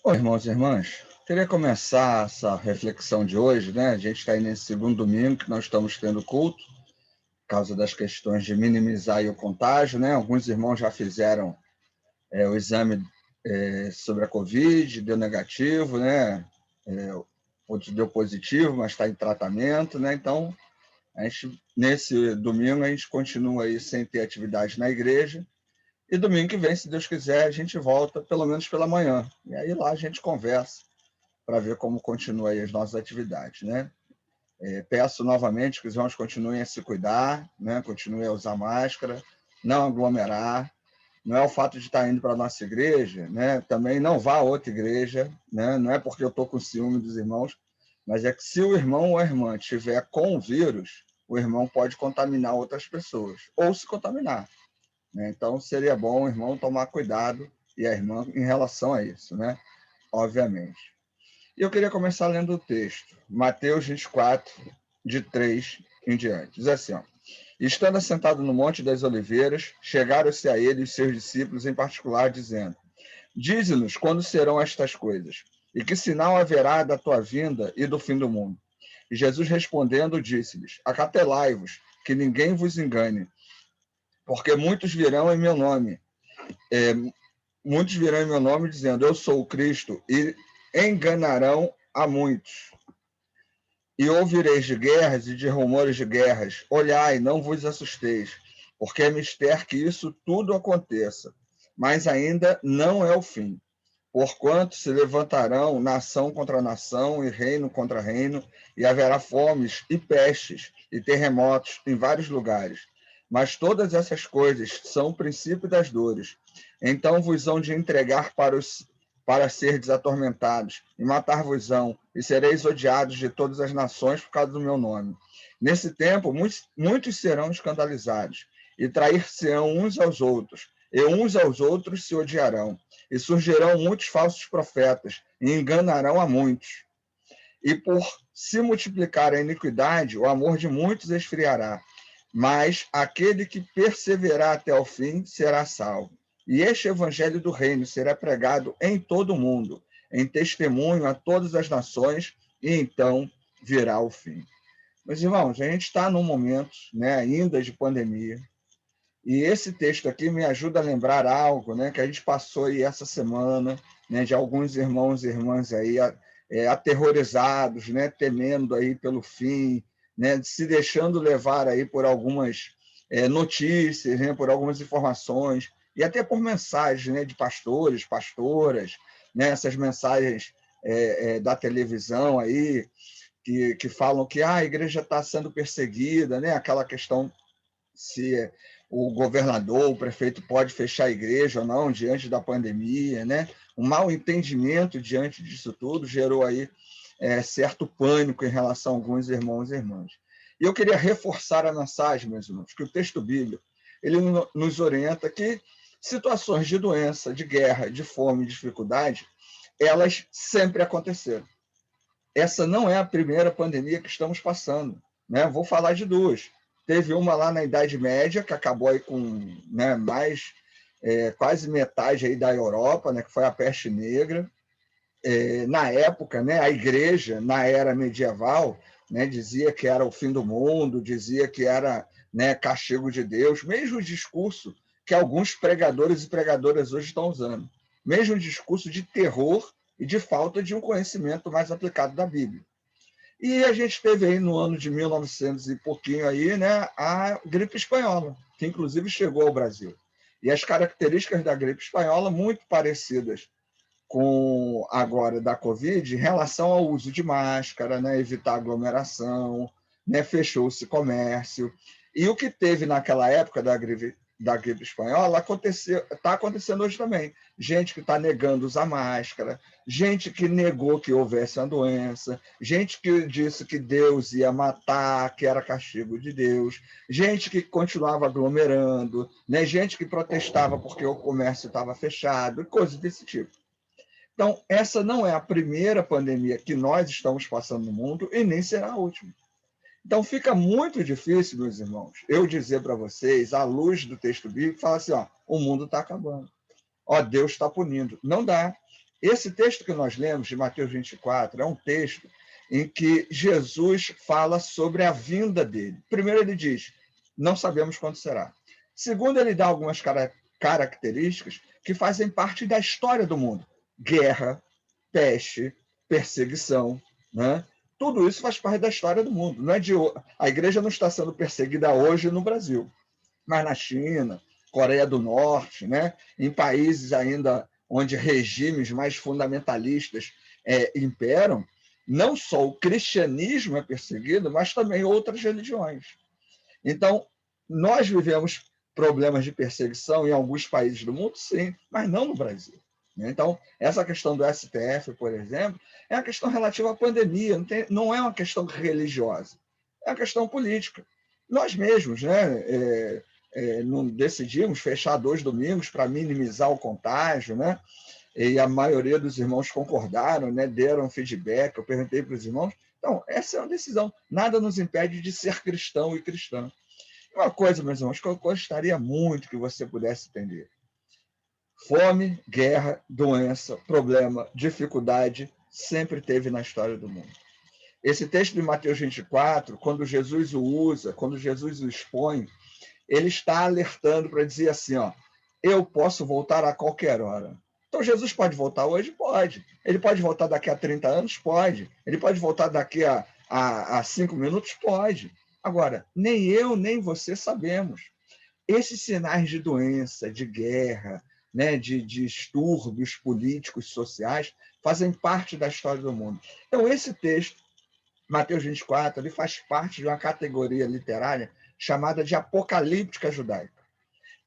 Oi, irmãos e irmãs. Queria começar essa reflexão de hoje, né? A gente está aí nesse segundo domingo que nós estamos tendo culto, por causa das questões de minimizar aí o contágio, né? Alguns irmãos já fizeram o exame sobre a Covid, deu negativo, né? Outros deu positivo, mas está em tratamento, né? Então, nesse domingo, a gente continua aí sem ter atividade na igreja. E domingo que vem, se Deus quiser, a gente volta, pelo menos pela manhã. E aí lá a gente conversa para ver como continua aí as nossas atividades, né? Peço novamente que os irmãos continuem a se cuidar, né? Continuem a usar máscara, não aglomerar. Não é o fato de estar indo para a nossa igreja, né? Também não vá a outra igreja, né? Não é porque eu estou com ciúme dos irmãos, mas é que se o irmão ou a irmã tiver com o vírus, o irmão pode contaminar outras pessoas, ou se contaminar, né? Então, seria bom o irmão tomar cuidado e a irmã em relação a isso, né? Obviamente. E eu queria começar lendo o texto, Mateus 24, de 3 em diante. Diz assim, ó: Estando assentado no Monte das Oliveiras, chegaram-se a ele os seus discípulos em particular, dizendo: Dize-nos quando serão estas coisas, e que sinal haverá da tua vinda e do fim do mundo. E Jesus respondendo disse-lhes: Acautelai-vos, que ninguém vos engane, porque muitos virão em meu nome dizendo: Eu sou o Cristo, e enganarão a muitos. E ouvireis de guerras e de rumores de guerras. Olhai, não vos assusteis, porque é mister que isso tudo aconteça, mas ainda não é o fim. Porquanto se levantarão nação contra nação e reino contra reino, e haverá fomes e pestes e terremotos em vários lugares. Mas todas essas coisas são o princípio das dores. Então vos hão de entregar para serdes atormentados, e matar-vos-ão, e sereis odiados de todas as nações por causa do meu nome. Nesse tempo, muitos serão escandalizados, e trair-se-ão uns aos outros, e uns aos outros se odiarão. E surgirão muitos falsos profetas, e enganarão a muitos. E por se multiplicar a iniquidade, o amor de muitos esfriará. Mas aquele que perseverar até o fim será salvo. E este evangelho do reino será pregado em todo o mundo, em testemunho a todas as nações, e então virá o fim. Meus irmãos, a gente está num momento, né, ainda de pandemia, e esse texto aqui me ajuda a lembrar algo, né, que a gente passou aí essa semana, né, de alguns irmãos e irmãs aí aterrorizados, né, temendo aí pelo fim, né, se deixando levar aí por algumas notícias, né, por algumas informações e até por mensagens, né, de pastores, pastoras, né, essas mensagens da televisão aí que falam que a igreja está sendo perseguida, né, aquela questão se o governador, o prefeito pode fechar a igreja ou não diante da pandemia, né? Um mal entendimento diante disso tudo gerou aí certo pânico em relação a alguns irmãos e irmãs. E eu queria reforçar a mensagem, meus irmãos, que o texto bíblico ele nos orienta que situações de doença, de guerra, de fome, de dificuldade, elas sempre aconteceram. Essa não é a primeira pandemia que estamos passando, né? Vou falar de duas. Teve uma lá na Idade Média, que acabou aí com, né, mais quase metade aí da Europa, né, que foi a peste negra. Na época, né, a igreja, na era medieval, né, dizia que era o fim do mundo, dizia que era, né, castigo de Deus, mesmo discurso que alguns pregadores e pregadoras hoje estão usando. Mesmo discurso de terror e de falta de um conhecimento mais aplicado da Bíblia. E a gente teve aí no ano de 1900 e pouquinho aí, né, a gripe espanhola, que inclusive chegou ao Brasil. E as características da gripe espanhola muito parecidas com agora da Covid em relação ao uso de máscara, né, evitar aglomeração, né, fechou-se comércio. E o que teve naquela época da gripe espanhola está acontecendo hoje também. Gente que está negando usar máscara, gente que negou que houvesse uma doença, gente que disse que Deus ia matar, que era castigo de Deus, gente que continuava aglomerando, né, gente que protestava porque o comércio estava fechado, coisas desse tipo. Então, essa não é a primeira pandemia que nós estamos passando no mundo e nem será a última. Então, fica muito difícil, meus irmãos, eu dizer para vocês, à luz do texto bíblico, falar assim, ó, o mundo está acabando. Ó, Deus está punindo. Não dá. Esse texto que nós lemos, de Mateus 24, é um texto em que Jesus fala sobre a vinda dele. Primeiro, ele diz: não sabemos quando será. Segundo, ele dá algumas características que fazem parte da história do mundo: guerra, peste, perseguição, né? Tudo isso faz parte da história do mundo. Não é a igreja não está sendo perseguida hoje no Brasil, mas na China, Coreia do Norte, né? Em países ainda onde regimes mais fundamentalistas imperam, não só o cristianismo é perseguido, mas também outras religiões. Então, nós vivemos problemas de perseguição em alguns países do mundo, sim, mas não no Brasil. Então, essa questão do STF, por exemplo, é uma questão relativa à pandemia, não é uma questão religiosa, é uma questão política. Nós mesmos, né, não decidimos fechar 2 domingos para minimizar o contágio, né? E a maioria dos irmãos concordaram, né, deram feedback, eu perguntei para os irmãos. Então, essa é uma decisão. Nada nos impede de ser cristão e cristã. Uma coisa, meus irmãos, que eu gostaria muito que você pudesse entender: fome, guerra, doença, problema, dificuldade, sempre teve na história do mundo. Esse texto de Mateus 24, quando Jesus o usa, quando Jesus o expõe, ele está alertando para dizer assim, ó: eu posso voltar a qualquer hora. Então, Jesus pode voltar hoje? Pode. Ele pode voltar daqui a 30 anos? Pode. Ele pode voltar daqui a 5 minutos? Pode. Agora, nem eu, nem você sabemos. Esses sinais de doença, de guerra, né, de distúrbios políticos, sociais, fazem parte da história do mundo. Então, esse texto, Mateus 24, ele faz parte de uma categoria literária chamada de apocalíptica judaica,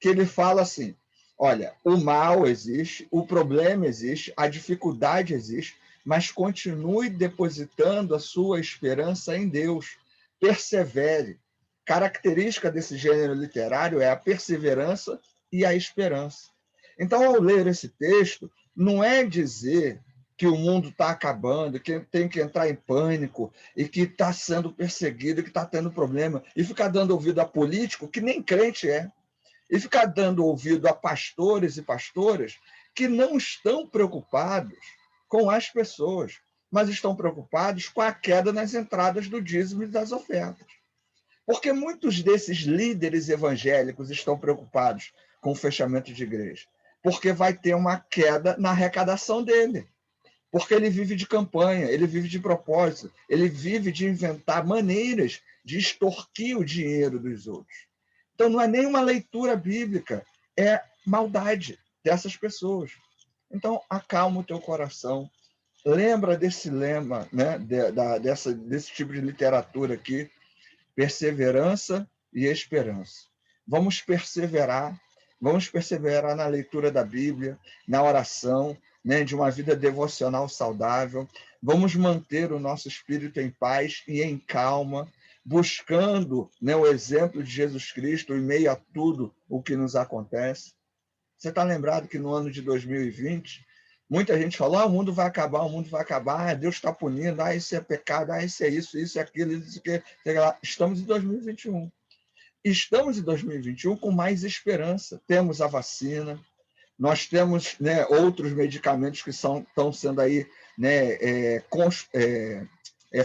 que ele fala assim: olha, o mal existe, o problema existe, a dificuldade existe, mas continue depositando a sua esperança em Deus. Persevere. Característica desse gênero literário é a perseverança e a esperança. Então, ao ler esse texto, não é dizer que o mundo está acabando, que tem que entrar em pânico e que está sendo perseguido, que está tendo problema, e ficar dando ouvido a político que nem crente é, e ficar dando ouvido a pastores e pastoras que não estão preocupados com as pessoas, mas estão preocupados com a queda nas entradas do dízimo e das ofertas. Porque muitos desses líderes evangélicos estão preocupados com o fechamento de igreja, porque vai ter uma queda na arrecadação dele. Porque ele vive de campanha, ele vive de propósito, ele vive de inventar maneiras de extorquir o dinheiro dos outros. Então, não é nem uma leitura bíblica, é maldade dessas pessoas. Então, acalma o teu coração. Lembra desse lema, né, desse tipo de literatura aqui: perseverança e esperança. Vamos perseverar na leitura da Bíblia, na oração, né, de uma vida devocional saudável. Vamos manter o nosso espírito em paz e em calma, buscando, né, o exemplo de Jesus Cristo em meio a tudo o que nos acontece. Você está lembrado que no ano de 2020, muita gente falou: o mundo vai acabar, Deus está punindo, isso é pecado, isso é isso é aquilo, isso é aquilo. Estamos em 2021. Estamos em 2021 com mais esperança. Temos a vacina, nós temos, né, outros medicamentos que estão sendo aí, né,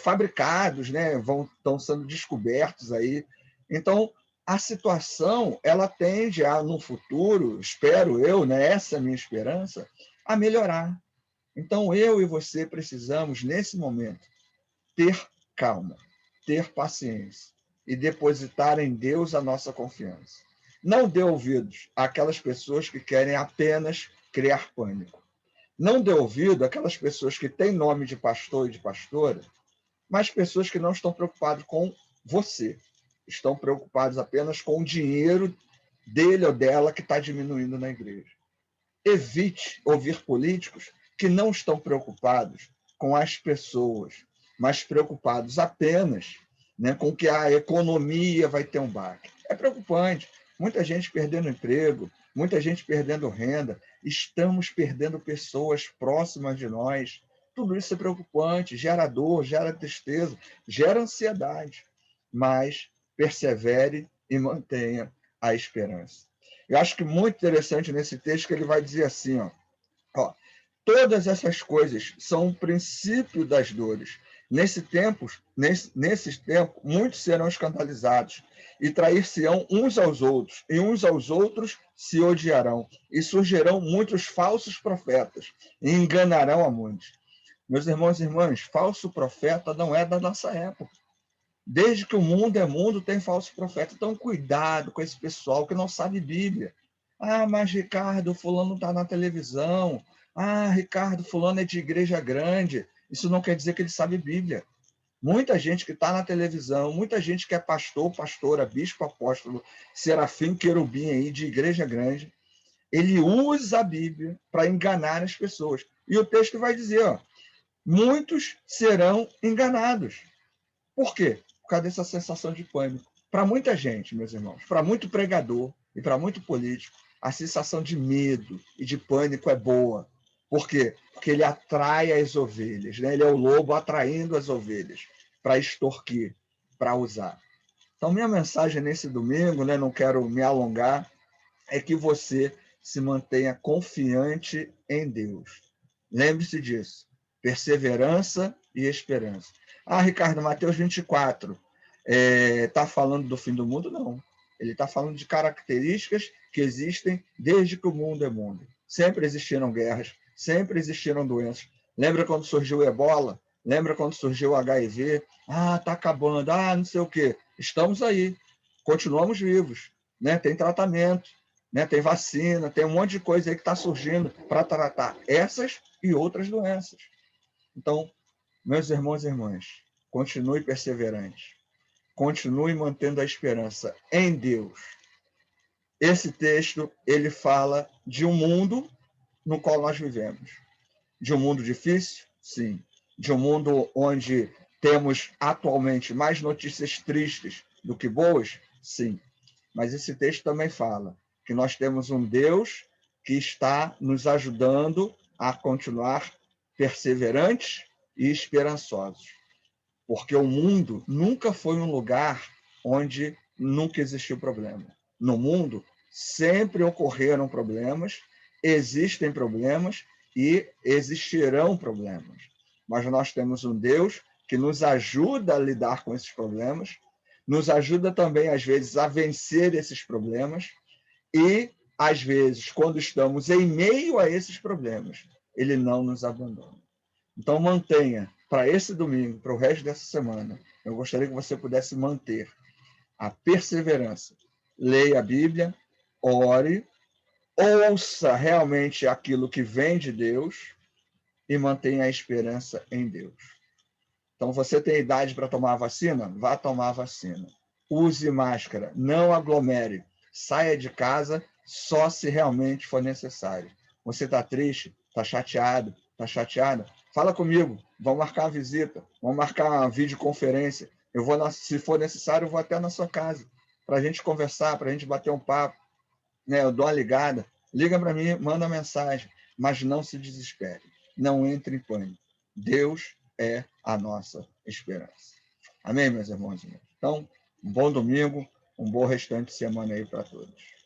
fabricados, né, estão sendo descobertos aí. Então, a situação ela tende a, no futuro, espero eu, né, essa é a minha esperança, a melhorar. Então, eu e você precisamos, nesse momento, ter calma, ter paciência e depositar em Deus a nossa confiança. Não dê ouvidos àquelas pessoas que querem apenas criar pânico. Não dê ouvido àquelas pessoas que têm nome de pastor e de pastora, mas pessoas que não estão preocupadas com você. Estão preocupados apenas com o dinheiro dele ou dela que está diminuindo na igreja. Evite ouvir políticos que não estão preocupados com as pessoas, mas preocupados apenas, né, com que a economia vai ter um baque. É preocupante. Muita gente perdendo emprego, muita gente perdendo renda. Estamos perdendo pessoas próximas de nós. Tudo isso é preocupante, gera dor, gera tristeza, gera ansiedade. Mas persevere e mantenha a esperança. Eu acho que muito interessante nesse texto que ele vai dizer assim, ó, Todas essas coisas são o princípio das dores. Nesses tempos, muitos serão escandalizados e trair-se-ão uns aos outros, e uns aos outros se odiarão, e surgirão muitos falsos profetas, e enganarão a muitos. Meus irmãos e irmãs, falso profeta não é da nossa época. Desde que o mundo é mundo, tem falso profeta. Então, cuidado com esse pessoal que não sabe Bíblia. Ah, mas Ricardo, fulano está na televisão. Ah, Ricardo, fulano é de igreja grande. Isso não quer dizer que ele sabe Bíblia. Muita gente que está na televisão, muita gente que é pastor, pastora, bispo, apóstolo, serafim, querubim aí de igreja grande, ele usa a Bíblia para enganar as pessoas. E o texto vai dizer, ó, muitos serão enganados. Por quê? Por causa dessa sensação de pânico. Para muita gente, meus irmãos, para muito pregador e para muito político, a sensação de medo e de pânico é boa. Por quê? Porque ele atrai as ovelhas, né? Ele é o lobo atraindo as ovelhas para extorquir, para usar. Então, minha mensagem nesse domingo, né, não quero me alongar, é que você se mantenha confiante em Deus. Lembre-se disso. Perseverança e esperança. Ah, Ricardo, Mateus 24 está falando do fim do mundo? Não. Ele está falando de características que existem desde que o mundo é mundo. Sempre existiram guerras, sempre existiram doenças. Lembra quando surgiu o Ebola? Lembra quando surgiu o HIV? Ah, está acabando. Ah, não sei o quê. Estamos aí. Continuamos vivos. Né? Tem tratamento, né? Tem vacina, tem um monte de coisa aí que está surgindo para tratar essas e outras doenças. Então, meus irmãos e irmãs, continue perseverante. Continue mantendo a esperança em Deus. Esse texto, ele fala de um mundo no qual nós vivemos. De um mundo difícil? Sim. De um mundo onde temos atualmente mais notícias tristes do que boas? Sim. Mas esse texto também fala que nós temos um Deus que está nos ajudando a continuar perseverantes e esperançosos. Porque o mundo nunca foi um lugar onde nunca existiu problema. No mundo sempre ocorreram problemas, existem problemas e existirão problemas. Mas nós temos um Deus que nos ajuda a lidar com esses problemas, nos ajuda também, às vezes, a vencer esses problemas e, às vezes, quando estamos em meio a esses problemas, ele não nos abandona. Então, mantenha, para esse domingo, para o resto dessa semana, eu gostaria que você pudesse manter a perseverança. Leia a Bíblia, ore, ouça realmente aquilo que vem de Deus e mantenha a esperança em Deus. Então, você tem idade para tomar a vacina? Vá tomar a vacina. Use máscara, não aglomere. Saia de casa só se realmente for necessário. Você está triste? Está chateado? Está chateada? Fala comigo. Vamos marcar uma visita. Vamos marcar uma videoconferência. Eu vou, se for necessário, eu vou até na sua casa para a gente conversar, para a gente bater um papo. Né? Eu dou uma ligada. Liga para mim, manda mensagem. Mas não se desespere. Não entre em pânico. Deus é a nossa esperança. Amém, meus irmãos? Então, um bom domingo, um bom restante de semana aí para todos.